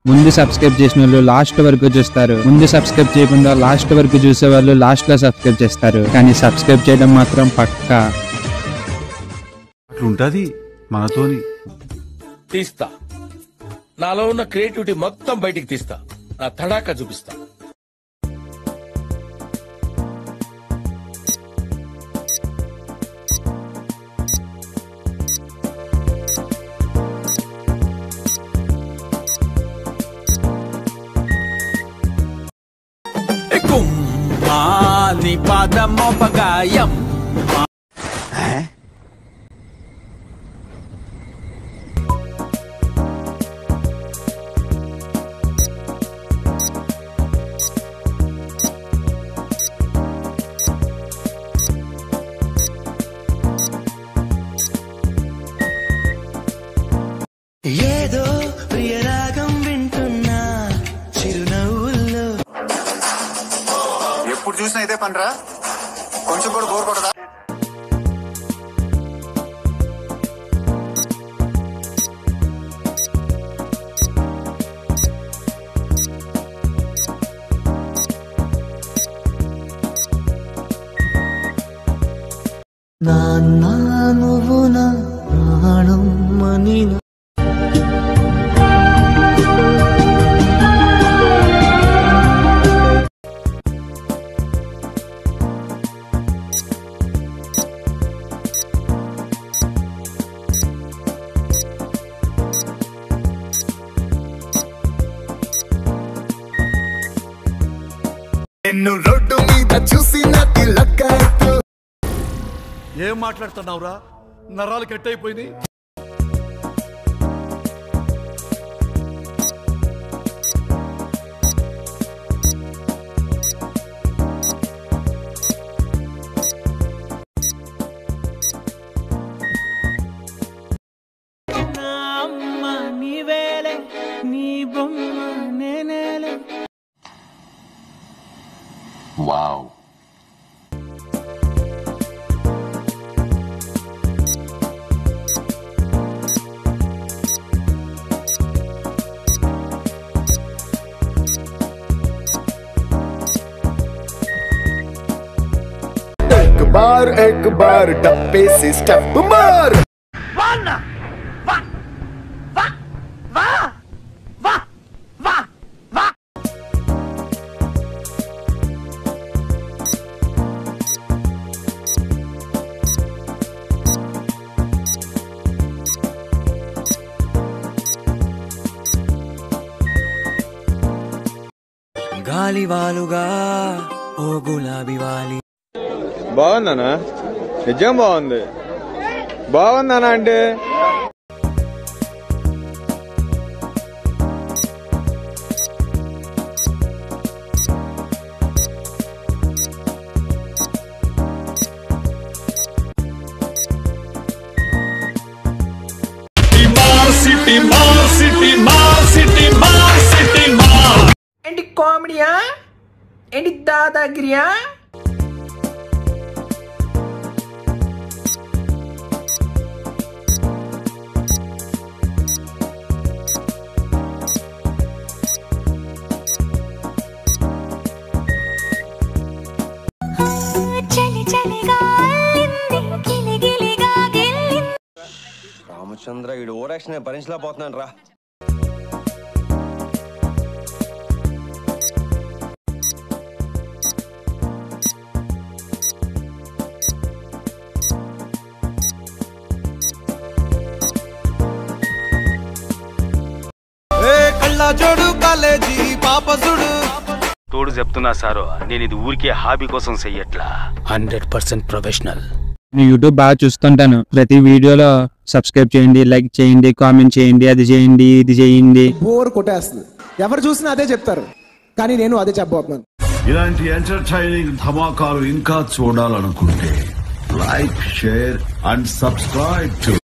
ముందు సబ్స్క్రైబ్ చేసిన వాళ్ళు లాస్ట్ వరకు చూస్తారు, ముందు సబ్స్క్రైబ్ చేయకుండా లాస్ట్ వరకు చూసే వాళ్ళు లాస్ట్ లో సబ్స్క్రైబ్ చేస్తారు, కానీ సబ్స్క్రైబ్ చేయడం మాత్రం పక్కా. అట్లుంటది మనతోని. తీస్తా, నాలో ఉన్న క్రియేటివిటీ మొత్తం బయటికి తీస్తా, నా తడాకా చూపిస్తా. నీ పాదమోపగాయం ఏదో ప్రియరాగం వింటున్నా చిరునవ్వుల్లో. ఎప్పుడు చూసినా ఇదే పనిరా, కొంచెం కూడా బోర్ కొడదా? నాన్న నువ్వు నా ప్రాణం అని నిన్ను రోడ్డు మీద చూసిన తిలకైతు. ఏం మాట్లాడుతున్నావురా? నరాలు కట్టయిపోయింది. వావ్, एक बार डब्बे से स्टेप मार. గాలి వాలుగా ఓ గులాబీ వాలి. బాగుందనా? నిజం బాగుంది. బాగుందనా అంటే ఏంటి కామెడీయా, ఏంటి దాదాగిరియా? రామచంద్ర ఈడు ఓరాక్షన్ భరించలేకపోతున్నాను రా. కళ్ళజోడు కాలేజీ పాపసుడు తోడు చెప్తున్నా సారు, నేను ఇది ఊరికే హాబీ కోసం చెయ్యట్లా, 100% ప్రొఫెషనల్. నేను యూట్యూబ్ బాగా చూస్తుంటాను. ప్రతి వీడియోలో సబ్స్క్రైబ్ చేయండి, లైక్ చేయండి, కామెంట్ చేయండి, అది చేయండి, ఇది చేయండి. బోర్ కొట్టేస్తుంది. ఎవరు చూసినా అదే చెప్తారు, కానీ నేను అదే చెప్పబోతున్నాను. ఇలాంటి ఎంటర్టైనింగ్ ధమాకాలు ఇంకా చూడాలనుకుంటే like, share and subscribe to